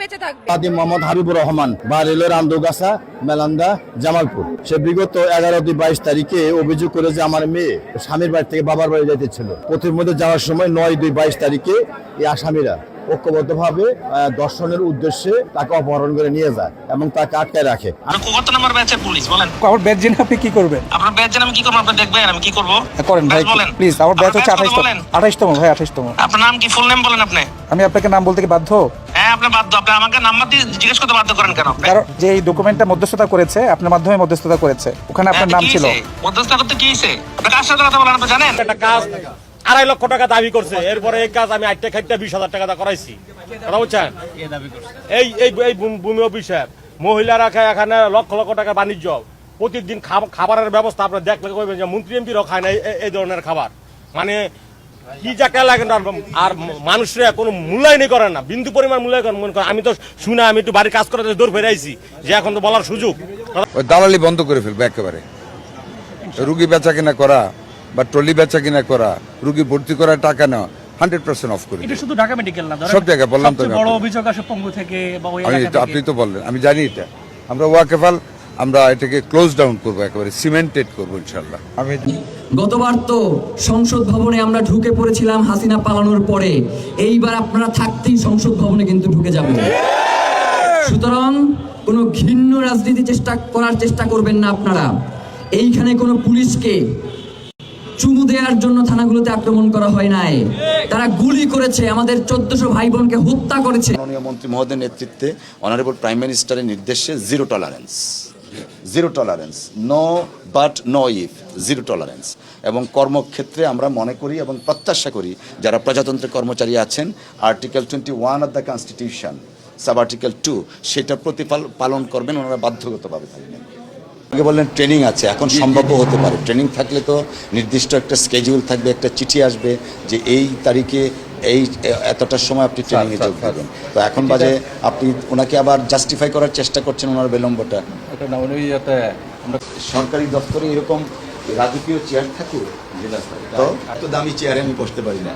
বেঁচে থাকবে। আদি মোহাম্মদ হাবিবুর রহমান, বাড়িলের আন্দোগাছা, মেলান্দা, জামালপুর। সে বিগত 11-22 তারিখে অভিযোগ করে যে আমার মেয়ে স্বামীর বাড়ি থেকে বাবার বাড়ি যাইতেছিল। পথের মধ্যে যাওয়ার সময় 9-2-22 তারিখে এই আসামিরা ঐক্যবদ্ধভাবে দর্শনের উদ্দেশ্যে তাকে অপহরণ করে নিয়ে যায় এবং তাকে আটকায় রাখে। কত নাম্বার ব্যাচের পুলিশ বলেন? আমার ব্যাচ জেনে আপনি কি করবেন? আপনার ব্যাচ জেনে আমি কি করব? আপনি দেখবেন আমি কি করব? করেন ভাই প্লিজ। আমার ব্যাচ হচ্ছে 28তম ভাই, 28তম। আপনার নাম কি? ফুল নেম বলেন আপনি। আমি আপনাকে নাম বলতে কি বাধ্য? হ্যাঁ আপনি বাধ্য। আপনি আমাকে নাম্বার দিয়ে জিজ্ঞেস করতে বাধ্য করেন কেন? কারণ যে এই ডকুমেন্টটা মধ্যস্থতা করেছে আপনার মাধ্যমে মধ্যস্থতা করেছে, ওখানে আপনার নাম ছিল। মধ্যস্থতা করতে কি হইছে? আপনি কার সাথে কথা বলেন আপনি জানেন? একটা কাজ 2.5 লক্ষ টাকা দাবি করছে, এরপরে এই কাজ আমি 20,000 টাকা করাইছি। কথা বুঝছেন? এই ভূমি অফিসের মহিলারা খায় এখানে লক্ষ লক্ষ টাকা বাণিজ্য, প্রতিদিন খাবারের ব্যবস্থা আপনি দেখলে কইবেন যে মন্ত্রী এমপিরাও খায় না এই ধরনের খাবার। মানে কি যাকে লাগে আর মানুষরা কোনো মূল্যায়নই করে না, বিন্দু পরিমাণ মূল্যায়ন মনে করে। আমি তো শুনে আমি একটু বাড়ি কাজ করাতে দৌড় ফেরে আইছি যে এখন তো বলার সুযোগ। দালালি বন্ধ করে ফেলবে একেবারে। রুগী বেচা কিনা করা বা ট্রলি বেচা কিনা করা, রুগী ভর্তি করার টাকা নেওয়া 100% অফ করে। এটা শুধু ঢাকা মেডিকেল না, সব জায়গায় বললাম তো। বড় অভিযোগ আসে পঙ্গু থেকে বা ওই এলাকা থেকে। আপনি তো বললেন, আমি জানি এটা। আমরা ওয়াকেফাল, আমরা এটাকে ক্লোজ ডাউন করবো, একেবারে সিমেন্টেড করবো ইনশাআল্লাহ। গতবার তো সংসদ ভবনে আমরা ঢুকে পড়েছিলাম হাসিনা পালানোর পরে, এইবার আপনারা থাকতেই সংসদ ভবনে কিন্তু ঢুকে যাবেন। সুতরাং কোনো ঘৃণ্য রাজনীতি করার চেষ্টা করবেন না আপনারা। এইখানে কোনো পুলিশকে চুমু দেওয়ার জন্য থানাগুলোতে আক্রমণ করা হয় নাই, তারা গুলি করেছে, আমাদের 1400 ভাই বোনকে হত্যা করেছে। মাননীয় মন্ত্রী মহোদয়ের নেতৃত্বে অনারেবল প্রাইম মিনিস্টারের নির্দেশে zero tolerance, no but no if, zero tolerance. এবং কর্মক্ষেত্রে আমরা মনে করি এবং প্রত্যাশা করি যারা প্রজাতন্ত্রের কর্মচারী আছেন, article 21 of the constitution, sub article 2, সেটা পালন করবেন, ওনারা বাধ্যগতভাবে থাকবেন। আগে বললেন ট্রেনিং আছে, এখন সম্ভাব্য হতে পারে। ট্রেনিং থাকলে তো নির্দিষ্ট একটা স্কেডিউল থাকবে, একটা চিঠি আসবে যে এই তারিখে এই এতটার সময় আপনি ট্রেনিংয়ে যোগ দেবেন। তো এখন বাজে আপনি ওনাকে আবার জাস্টিফাই করার চেষ্টা করছেন ওনার বিলম্বটা। সরকারি দপ্তরে এরকম রাজকীয় চেয়ার থাকে, তো এত দামি চেয়ারে আমি বসতে পারি না।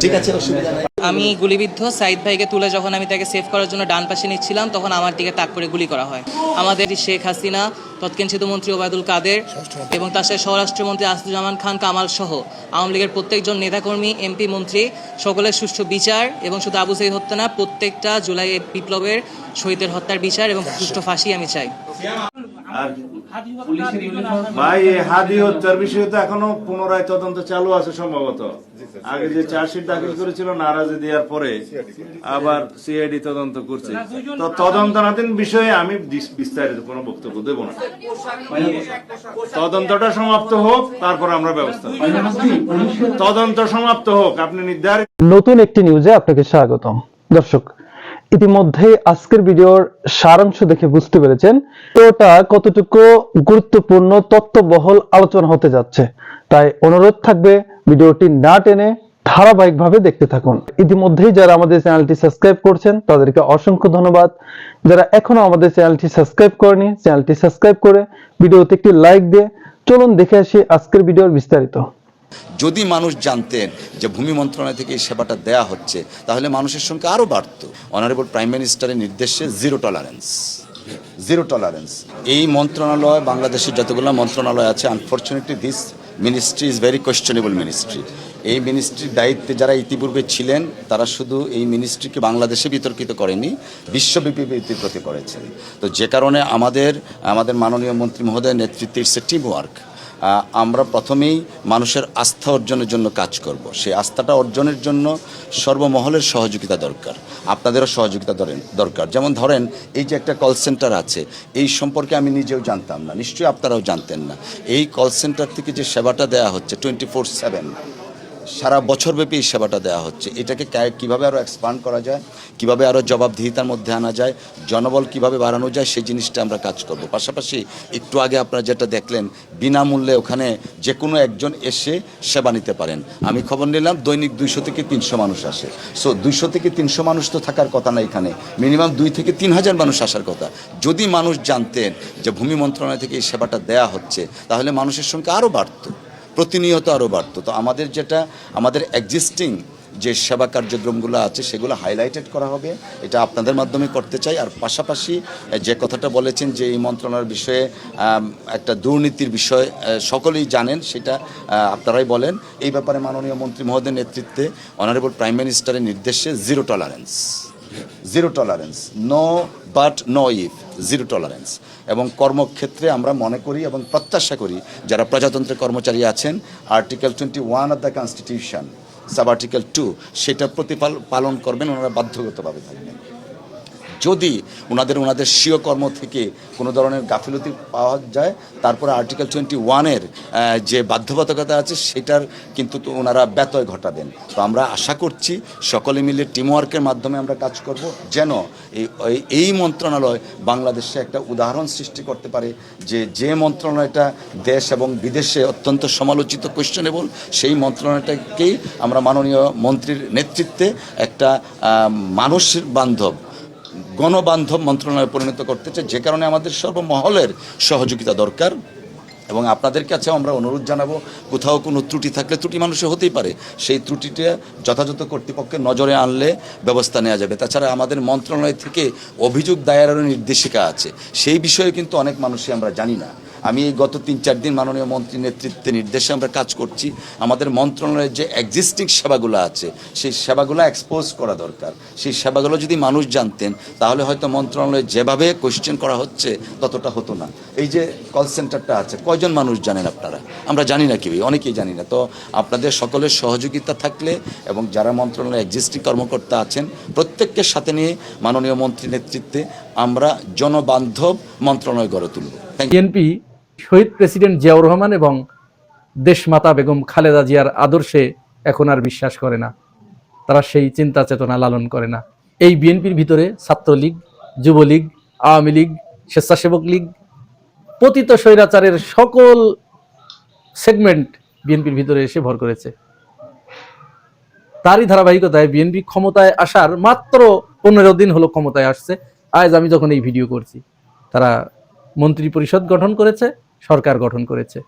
ঠিক আছে, অসুবিধা নাই। আমি গুলিবিদ্ধ সাইদ ভাইকে তুলে যখন আমি তাকে সেভ করার জন্য ডান পাশে নিচ্ছিলাম, তখন আমার দিকে তাক করে গুলি করা হয়। আমাদের শেখ হাসিনা, তৎকালীন মন্ত্রী ওবায়দুল কাদের এবং তার সাথে স্বরাষ্ট্রমন্ত্রী আসাদুজ্জামান খান কামাল সহ আওয়ামী লীগের প্রত্যেকজন নেতাকর্মী, এমপি, মন্ত্রী সকলের সুষ্ঠু বিচার, এবং শুধু আবু সাঈদ হত্যা না, প্রত্যেকটা জুলাই বিপ্লবের শহীদের হত্যার বিচার এবং সুষ্ঠু ফাঁসি আমি চাই। ভাই, হাদি হত্যার বিষয়ে তো এখনো পুনরায় তদন্ত চালু আছে সম্ভবত। আগে যে চার্জশিট দাখিল করেছিল নারাজি দেওয়ার পরে আবার সিআইডি তদন্ত করছে। তো তদন্তনাধীন বিষয়ে আমি বিস্তারিত কোনো বক্তব্য দেব না। তদন্তটা সমাপ্ত হোক, তারপর আমরা ব্যবস্থা নেব। তদন্ত সমাপ্ত হোক, আপনি নির্ধারিত। নতুন একটি নিউজে আপনাকে স্বাগতম। দর্শক, ইতিমধ্যে আজকের ভিডিওর সারাংশ দেখে বুঝতে পেরেছেন ওটা কতটুকু গুরুত্বপূর্ণ তথ্যবহুল আলোচনা হতে যাচ্ছে। তাই অনুরোধ থাকবে ভিডিওটি না টেনে ধারাবাহিকভাবে দেখতে থাকুন। ইতিমধ্যেই যারা আমাদের চ্যানেলটি সাবস্ক্রাইব করছেন তাদেরকে অসংখ্য ধন্যবাদ। যারা এখনো আমাদের চ্যানেলটি সাবস্ক্রাইব করেনি, চ্যানেলটি সাবস্ক্রাইব করে ভিডিওতে একটি লাইক দিয়ে চলুন দেখে আসি আজকের ভিডিওর বিস্তারিত। যদি মানুষ জানতেন যে ভূমি মন্ত্রণালয় থেকে এই সেবাটা দেয়া হচ্ছে, তাহলে মানুষের সংখ্যা আরও বাড়ত। অনারেবল প্রাইম মিনিস্টারের নির্দেশে জিরো টলারেন্স। এই মন্ত্রণালয়, বাংলাদেশের যতগুলো মন্ত্রণালয় আছে, unfortunately this ministry is very questionable ministry. এই মিনিস্ট্রির দায়িত্বে যারা ইতিপূর্বে ছিলেন, তারা শুধু এই মিনিস্ট্রিকে বাংলাদেশে বিতর্কিত করেনি, বিশ্বব্যাপী বিতর্কিত করেছেন। তো যে কারণে আমাদের মাননীয় মন্ত্রী মহোদয়ের নেতৃত্বে ইটস এ টিম ওয়ার্ক। আমরা প্রথমেই মানুষের আস্থা অর্জনের জন্য কাজ করব। সেই আস্থাটা অর্জনের জন্য সর্বমহলের সহযোগিতা দরকার, আপনাদেরও সহযোগিতা দরকার। যেমন ধরেন, এই যে একটা কল সেন্টার আছে, এই সম্পর্কে আমি নিজেও জানতাম না, নিশ্চয়ই আপনারাও জানতেন না। এই কল সেন্টার থেকে যে সেবাটা দেওয়া হচ্ছে 24/7, সারা বছরব্যাপী এই সেবাটা দেওয়া হচ্ছে। এটাকে কীভাবে আরও এক্সপান্ড করা যায়, কীভাবে আরও জবাবদিহিতার মধ্যে আনা যায়, জনবল কীভাবে বাড়ানো যায়, সেই জিনিসটা আমরা কাজ করব। পাশাপাশি একটু আগে আপনারা যেটা দেখলেন, বিনামূল্যে ওখানে যে কোনো একজন এসে সেবা নিতে পারেন। আমি খবর নিলাম দৈনিক 200 থেকে 300 মানুষ আসে। সো 200 থেকে 300 মানুষ তো থাকার কথা না, এখানে মিনিমাম 2 থেকে 3 হাজার মানুষ আসার কথা। যদি মানুষ জানতেন যে ভূমি মন্ত্রণালয় থেকে এই সেবাটা দেয়া হচ্ছে, তাহলে মানুষের সংখ্যা আরও বাড়ত, প্রতিনিয়ত আরও বাড়ত। তো আমাদের এক্সিস্টিং যে সেবা কার্যক্রমগুলো আছে সেগুলো হাইলাইটেড করা হবে, এটা আপনাদের মাধ্যমে করতে চাই। আর পাশাপাশি যে কথাটা বলেছেন যে এই মন্ত্রণালয়ের বিষয়ে একটা দুর্নীতির বিষয় সকলেই জানেন, সেটা আপনারাই বলেন। এই ব্যাপারে মাননীয় মন্ত্রী মহোদয়ের নেতৃত্বে অনারেবল প্রাইম মিনিস্টারের নির্দেশে zero tolerance, no but no if, zero tolerance. এবং কর্মক্ষেত্রে আমরা মনে করি এবং প্রত্যাশা করি যারা প্রজাতন্ত্রের কর্মচারী আছেন, article 21 of the constitution sub article 2 সেটা পালন করবেন, ওনারা বাধ্যগতভাবে থাকবেন। যদি ওনাদের স্বীয় কর্ম থেকে কোনো ধরনের গাফিলতি পাওয়া যায়, তারপরে আর্টিকেল 21-এর যে বাধ্যবাধকতা আছে সেটার কিন্তু ওনারা ব্যত্যয় ঘটাবেন। তো আমরা আশা করছি সকলে মিলে টিমওয়ার্কের মাধ্যমে আমরা কাজ করব, যেন এই মন্ত্রণালয় বাংলাদেশে একটা উদাহরণ সৃষ্টি করতে পারে, যে মন্ত্রণালয়টা দেশ এবং বিদেশে অত্যন্ত সমালোচিত, কোয়েশ্চেনেবল, সেই মন্ত্রণালয়টাকেই আমরা মাননীয় মন্ত্রীর নেতৃত্বে একটা মানুষ বান্ধব, গণবান্ধব মন্ত্রণালয়ে পরিণত করতে চাই, যে কারণে আমাদের সর্বমহলের সহযোগিতা দরকার। এবং আপনাদের কাছেও আমরা অনুরোধ জানাবো, কোথাও কোনো ত্রুটি থাকলে, ত্রুটি মানুষের হতেই পারে, সেই ত্রুটিটা যথাযথ কর্তৃপক্ষের নজরে আনলে ব্যবস্থা নেওয়া যাবে। তাছাড়া আমাদের মন্ত্রণালয় থেকে অভিযোগ দায়েরের নির্দেশিকা আছে, সেই বিষয়ে কিন্তু অনেক মানুষই আমরা জানি না। আমি গত 3-4 দিন মাননীয় মন্ত্রীর নেতৃত্বে নির্দেশে আমরা কাজ করছি। আমাদের মন্ত্রণালয়ের যে এক্সিস্টিং সেবাগুলো আছে সেই সেবাগুলো এক্সপোজ করা দরকার। সেই সেবাগুলো যদি মানুষ জানতেন তাহলে হয়তো মন্ত্রণালয়ে যেভাবে কোয়েশ্চেন করা হচ্ছে ততটা হতো না। এই যে কল সেন্টারটা আছে, কয়জন মানুষ জানেন আপনারা? আমরা জানি না, কেউই, অনেকেই জানি না। তো আপনাদের সকলের সহযোগিতা থাকলে এবং যারা মন্ত্রণালয়ে এক্সিস্টিং কর্মকর্তা আছেন প্রত্যেককে সাথে নিয়ে মাননীয় মন্ত্রীর নেতৃত্বে আমরা জনবান্ধব মন্ত্রণালয় গড়ে তুলব। বিএনপি শহীদ প্রেসিডেন্ট জিয়াউর রহমান এবং দেশমাতা বেগম খালেদা জিয়ার আদর্শে এখন আর বিশ্বাস করে না, তারা সেই চিন্তা চেতনা লালন করে না। এই বিএনপির ভিতরে ছাত্রলীগ, যুবলীগ, আওয়ামী লীগ, স্বেচ্ছাসেবক লীগ, পতিত স্বৈরাচারের সকল সেগমেন্ট বিএনপির ভিতরে এসে ভর করেছে। তারই ধারাবাহিকতায় বিএনপি ক্ষমতায় আসার মাত্র 15 দিন হলো ক্ষমতায় আসছে। আজ আমি যখন এই ভিডিও করছি, তারা মন্ত্রী পরিষদ গঠন করেছে, সরকার গঠন করেছে।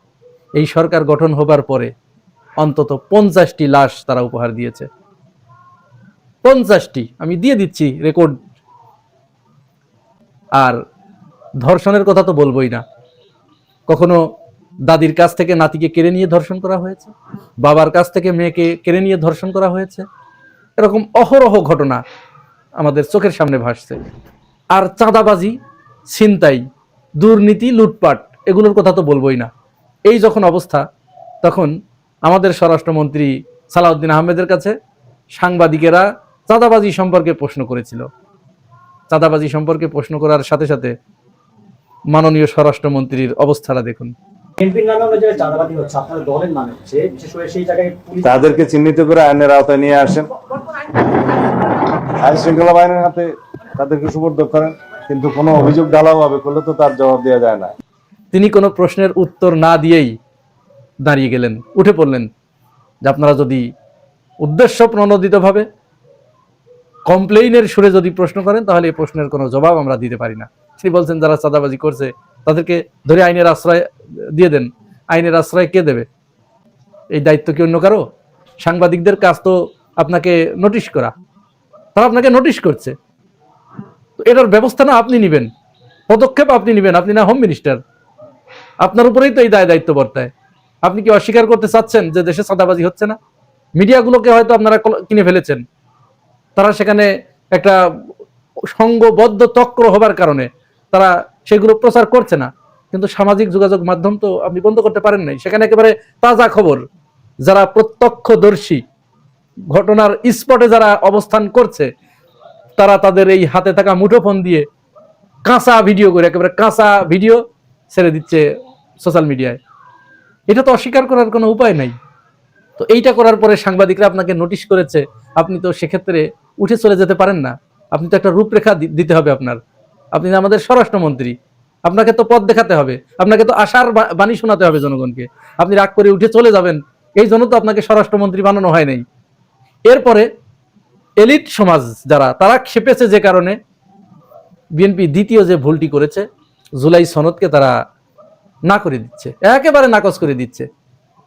এই সরকার গঠন হবার পরে অন্তত 50টি লাশ তারা উপহার দিয়েছে। 50টি, আমি দিয়ে দিচ্ছি রেকর্ড। আর ধর্ষণের কথা তো বলবোই না। কখনো দাদির কাছ থেকে নাতিকে কেড়ে নিয়ে ধর্ষণ করা হয়েছে, বাবার কাছ থেকে মেয়েকে কেড়ে নিয়ে ধর্ষণ করা হয়েছে। এরকম অহরহ ঘটনা আমাদের চোখের সামনে ভাসছে। আর চাঁদাবাজি, ছিনতাই, দুর্নীতি, লুটপাট, এগুলোর কথা তো বলবোই না। এই যখন অবস্থা, তখন আমাদের স্বরাষ্ট্রমন্ত্রী সালাউদ্দিন আহমেদের কাছে সাংবাদিকেরা চাঁদাবাজি সম্পর্কে প্রশ্ন করেছিল। চাঁদাবাজি সম্পর্কে প্রশ্ন করার সাথে সাথে মাননীয় স্বরাষ্ট্রমন্ত্রীর অবস্থাটা দেখুন। তাদেরকে চিহ্নিত করে আইনের আওতায় নিয়ে আসেন, আইন শৃঙ্খলা বাহিনীর হাতে তাদেরকে সুপর্দ করেন, কিন্তু কোনো অভিযোগ ঢালাও হবে করলে তো তার জবাব দেওয়া যায় না। তিনি কোনো প্রশ্নের উত্তর না দিয়েই দাঁড়িয়ে গেলেন, উঠে পড়লেন যে আপনারা যদি উদ্দেশ্য প্রণোদিতভাবে কমপ্লেইনের সুরে যদি প্রশ্ন করেন তাহলে এই প্রশ্নের কোনো জবাব আমরা দিতে পারি না। তিনি বলছেন যারা চাঁদাবাজি করছে তাদেরকে ধরে আইনের আশ্রয় দিয়ে দেন। আইনের আশ্রয় কে দেবে? এই দায়িত্ব কি অন্য কারো? সাংবাদিকদের কাজ তো আপনাকে নোটিশ করা, তারা আপনাকে নোটিশ করছে। তো এটার ব্যবস্থা না আপনি নেবেন, পদক্ষেপ আপনি নেবেন, আপনি না হোম মিনিস্টার, আপনার উপরেই তো এই দায়িত্ব বর্তায়। আপনি কি অস্বীকার করতে চাচ্ছেন যে দেশে চাঁদাবাজি হচ্ছে না? মিডিয়াগুলোকে হয়তো আপনারা কিনে ফেলেছেন, তারা সেখানে একটা সংঘবদ্ধ চক্র হবার কারণে তারা সেগুলো প্রচার করছে না, কিন্তু সামাজিক যোগাযোগ মাধ্যম তো আপনি বন্ধ করতে পারেন নাই। সেখানে একেবারে তাজা খবর, যারা প্রত্যক্ষদর্শী, ঘটনার স্পটে যারা অবস্থান করছে, তারা তাদের এই হাতে থাকা মুঠোফোন দিয়ে কাঁচা ভিডিও করে, একেবারে কাঁচা ভিডিও ছেড়ে দিচ্ছে সোশ্যাল মিডিয়ায়। এটা তো অস্বীকার করার কোনো উপায় নাই। তো এইটা করার পরে সাংবাদিকরা আপনাকে নোটিশ করেছে, আপনি তো সেক্ষেত্রে উঠে চলে যেতে পারেন না। আপনি তো একটা রূপরেখা দিতে হবে আপনার। আপনি আমাদের স্বরাষ্ট্রমন্ত্রী, আপনাকে তো পথ দেখাতে হবে, আপনাকে তো আশার বাণী শোনাতে হবে জনগণকে। আপনি রাগ করে উঠে চলে যাবেন, এই জন্য তো আপনাকে স্বরাষ্ট্রমন্ত্রী বানানো হয় নাই। এরপরে এলিট সমাজ যারা, তারা খেপেছে যে কারণে বিএনপি দ্বিতীয় যে ভুলটি করেছে, জুলাই সনদকে তারা না করে দিচ্ছে, একেবারে নাকচ করে দিচ্ছে।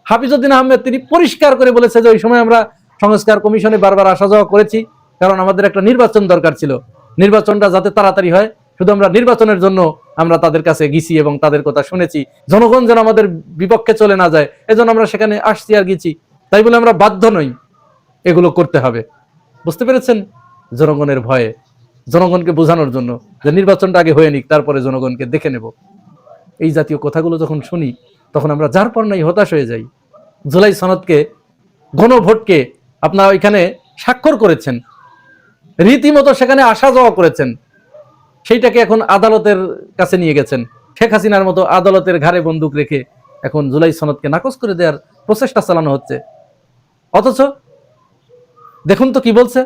হাফিজউদ্দিন আহমেদ তিনি পরিষ্কার করে বলেছে যে ওই সময় আমরা সংস্কার কমিশনে বারবার আসা যাওয়া করেছি, কারণ আমাদের একটা নির্বাচন দরকার ছিল। নির্বাচনটা যাতে তাড়াতাড়ি হয়, শুধু আমরা নির্বাচনের জন্য আমরা তাদের কাছে গেছি এবং তাদের কথা শুনেছি। জনগণ যেন আমাদের বিপক্ষে চলে না যায়, এজন্য আমরা সেখানে আসছি আর গেছি। তাই বলে আমরা বাধ্য নই এগুলো করতে হবে। বুঝতে পেরেছেন? জনগণের ভয়ে, জনগণকে বোঝানোর জন্য যে নির্বাচনটা আগে হয়ে নিক, তারপরে জনগণকে দেখে নেব। এই জাতীয় কথাগুলো যখন শুনি তখন আমরা যার পর নাই হতাশ হয়ে যাই। জুলাই সনদকে, গণভোটকে আপনারা ওইখানে স্বাক্ষর করেছেন, রীতিমতো সেখানে আসা যাওয়া করেছেন, সেইটাকে এখন আদালতের কাছে নিয়ে গেছেন। শেখ হাসিনার মতো আদালতের ঘাড়ে বন্দুক রেখে এখন জুলাই সনদকে নাকচ করে দেওয়ার প্রচেষ্টা চালানো হচ্ছে। অথচ দেখুন তো কি বলছে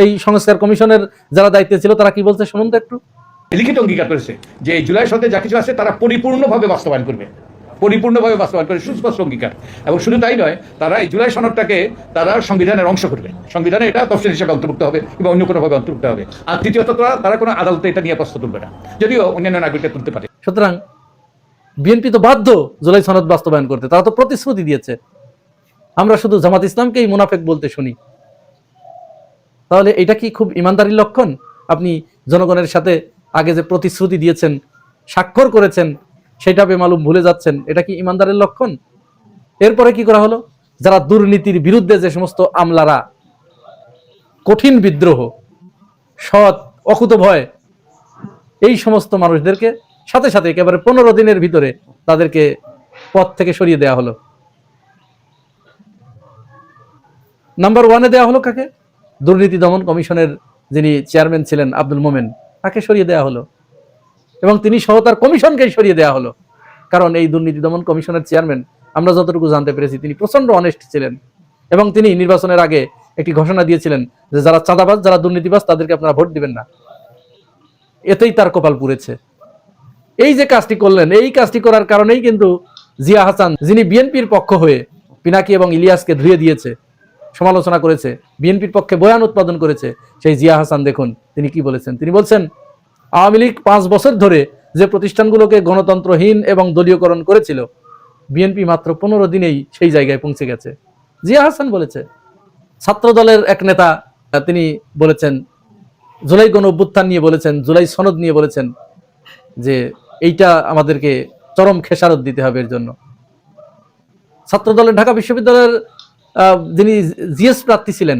এই সংস্কার কমিশনের যারা দায়িত্বে ছিল, তারা কি বলছে শুনুন তো একটু। লিখিত অঙ্গীকার করেছে যে এই জুলাই সনদে যা কিছু আছে তারা পরিপূর্ণভাবে বাস্তবায়ন করবে, পরিপূর্ণভাবে বাস্তবায়ন করে সুস্পষ্ট অঙ্গীকার। এবং শুধু তাই নয়, তারা এই জুলাই সনদটাকে তারা সংবিধানের অংশ করবে, সংবিধানে এটা তফসিল হিসেবে অন্তর্ভুক্ত হবে কিংবা অন্য কোনোভাবে অন্তর্ভুক্ত হবে। আর তৃতীয়ত তারা কোনো আদালতে এটা নিয়ে প্রশ্ন তুলবে না, যদিও অন্যান্য নাগরিকরা তুলতে পারে। সুতরাং বিএনপি তো বাধ্য জুলাই সনদ বাস্তবায়ন করতে, তারা তো প্রতিশ্রুতি দিয়েছে। আমরা শুধু জামাত ইসলামকেই মুনাফেক বলতে শুনি। তাহলে এটা কি খুব ইমানদারির লক্ষণ? আপনি জনগণের সাথে আগে যে প্রতিশ্রুতি দিয়েছেন, স্বাক্ষর করেছেন, সেটা বেমালুম ভুলে যাচ্ছেন, এটা কি ইমানদারের লক্ষণ? এরপরে কি করা হলো? যারা দুর্নীতির বিরুদ্ধে যে সমস্ত আমলারা কঠিন বিদ্রোহ, সৎ অকুতভয়, এই সমস্ত মানুষদেরকে সাথে সাথে একেবারে 15 দিনের ভিতরে তাদেরকে পদ থেকে সরিয়ে দেওয়া হলো। নাম্বার 1-এ দেওয়া হলো কাকে? দুর্নীতি দমন কমিশনের যিনি চেয়ারম্যান ছিলেন আব্দুল মোমেন, তাকে সরিয়ে দেওয়া হলো এবং তিনি সহ তার কমিশনকেই সরিয়ে দেওয়া হলো। কারণ এই দুর্নীতি দমন কমিশনের চেয়ারম্যান, আমরা যতটুকু জানতে পেরেছি, তিনি প্রচন্ড অনেস্ট ছিলেন এবং তিনি নির্বাচনের আগে একটি ঘোষণা দিয়েছিলেন যে যারা চাঁদাবাজ, যারা দুর্নীতিবাজ, তাদেরকে আপনারা ভোট দিবেন না। এতেই তার কপাল পুড়েছে। এই যে কাজটি করলেন, এই কাজটি করার কারণেই কিন্তু জিয়া হাসান, যিনি বিএনপির পক্ষ হয়ে পিনাকি এবং ইলিয়াসকে ধুয়ে দিয়েছে, সমালোচনা করেছে, বিএনপির পক্ষে বয়ান উৎপাদন করেছে, সেই জিয়া হাসান দেখুন তিনি কি বলেছেন। তিনি বলছেন আওয়ামী লীগ 5 বছর ধরে যে প্রতিষ্ঠানগুলোকে গণতন্ত্রহীন এবং দলীয়করণ করেছিল, বিএনপি মাত্র 15 দিনেই সেই জায়গায় পৌঁছে গেছে। জিয়া হাসান বলেছে। ছাত্র দলের এক নেতা তিনি বলেছেন, জুলাই গণ অভ্যুত্থান নিয়ে বলেছেন, জুলাই সনদ নিয়ে বলেছেন যে এইটা আমাদেরকে চরম খেসারত দিতে হবে। এর জন্য ছাত্র দলের ঢাকা বিশ্ববিদ্যালয়ের যিনি জিএস প্রার্থী ছিলেন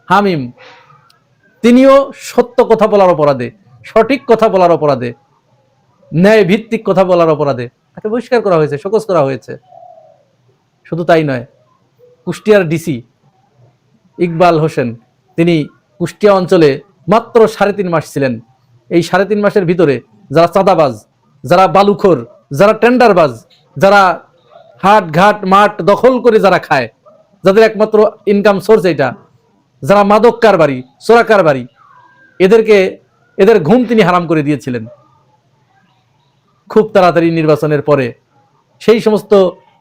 হামিম, তিনিও সত্য কথা বলার অপরাধে, সঠিক কথা বলার অপরাধে, ন্যায় ভিত্তিক কথা বলার অপরাধে তাকে বহিষ্কার করা হয়েছে, শোকজ করা হয়েছে। শুধু তাই নয়, কুষ্টিয়ার ডিসি ইকবাল হোসেন, তিনি কুষ্টিয়া অঞ্চলে মাত্র 3.5 মাস ছিলেন। এই 3.5 মাসের ভিতরে যারা চাঁদাবাজ, যারা বালুখোর, যারা টেন্ডারবাজ, যারা হাট ঘাট মাঠ দখল করে যারা খায়, যাদের একমাত্র ইনকাম সোর্স এটা, যারা মাদক কারবারি, চোরা কারবারি, এদের ঘুম তিনি হারাম করে দিয়েছিলেন। খুব তাড়াতাড়ি নির্বাচনের পরে সেই সমস্ত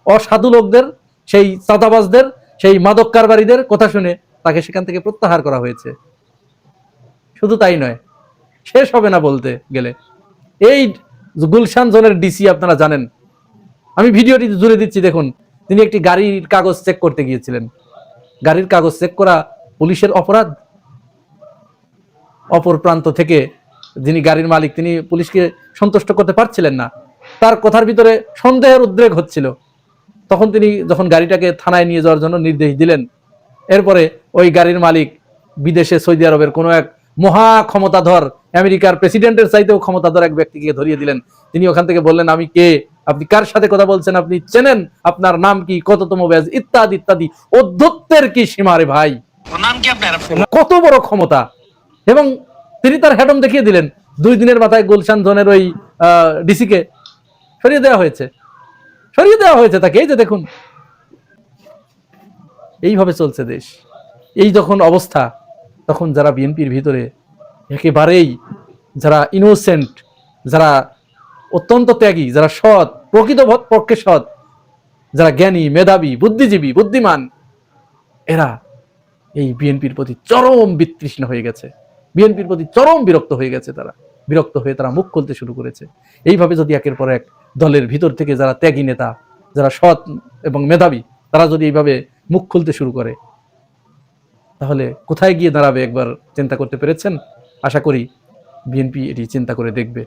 অসাধু লোকদের, সেই চাঁদাবাজদের, সেই মাদক কারবারিদের কথা শুনে তাকে সেখান থেকে প্রত্যাহার করা হয়েছে। শুধু তাই নয়, শেষ হবে না বলতে গেলে, এই গুলশান জোনের ডিসি আপনারা জানেন, আমি ভিডিওটি জুড়ে দিচ্ছি দেখুন, তিনি একটি গাড়ির কাগজ চেক করতে গিয়েছিলেন। গাড়ির কাগজ চেক করা পুলিশের অপরাধ। অপর প্রান্ত থেকে যিনি গাড়ির মালিক, তিনি পুলিশকে সন্তুষ্ট করতে পারছিলেন না, তার কথার ভিতরে সন্দেহের উদ্রেক হচ্ছিল। তখন তিনি যখন গাড়িটাকে থানায় নিয়ে যাওয়ার জন্য নির্দেশ দিলেন, এরপরে ওই গাড়ির মালিক বিদেশে সৌদি আরবের কোনো এক মহা ক্ষমতাধর, আমেরিকার প্রেসিডেন্টের চাইতেও ক্ষমতাধর এক ব্যক্তিকে ধরিয়ে দিলেন। তিনি ওখান থেকে বললেন, আমি কে, আপনি কার সাথে কথা বলছেন, আপনি চেনেন, আপনার নাম কি, কততম ব্যাজ, ইত্যাদি ইত্যাদি। অধ্যত্বের কি সীমা রে ভাই, নাম কি আপনার? কত বড় ক্ষমতা। এবং তিনি তার হ্যাডম দেখিয়ে দিলেন। 2 দিনের মাথায় গুলশান জোনের ওই ডিসিকে সরিয়ে দেওয়া হয়েছে তাকে। এই যে দেখুন, এইভাবে চলছে দেশ। এই যখন অবস্থা, তখন যারা বিএনপির ভিতরে একেবারেই যারা ইনোসেন্ট, যারা অত্যন্ত ত্যাগী, যারা সৎ, প্রকৃত পক্ষে সৎ, যারা জ্ঞানী, মেধাবী, বুদ্ধিজীবী, বুদ্ধিমান, এরা এই বিএনপির প্রতি চরম বিতৃষ্ণ হয়ে গেছে, বিএনপির প্রতি চরম বিরক্ত হয়ে গেছে। তারা বিরক্ত হয়ে তারা মুখ খুলতে শুরু করেছে। এইভাবে যদি একের পর এক দলের ভিতর থেকে যারা ত্যাগী নেতা, যারা সৎ এবং মেধাবী, তারা যদি এইভাবে মুখ খুলতে শুরু করে, তাহলে কোথায় গিয়ে দাঁড়াবে একবার চিন্তা করতে পেরেছেন? আশা করি বিএনপি এটি চিন্তা করে দেখবে।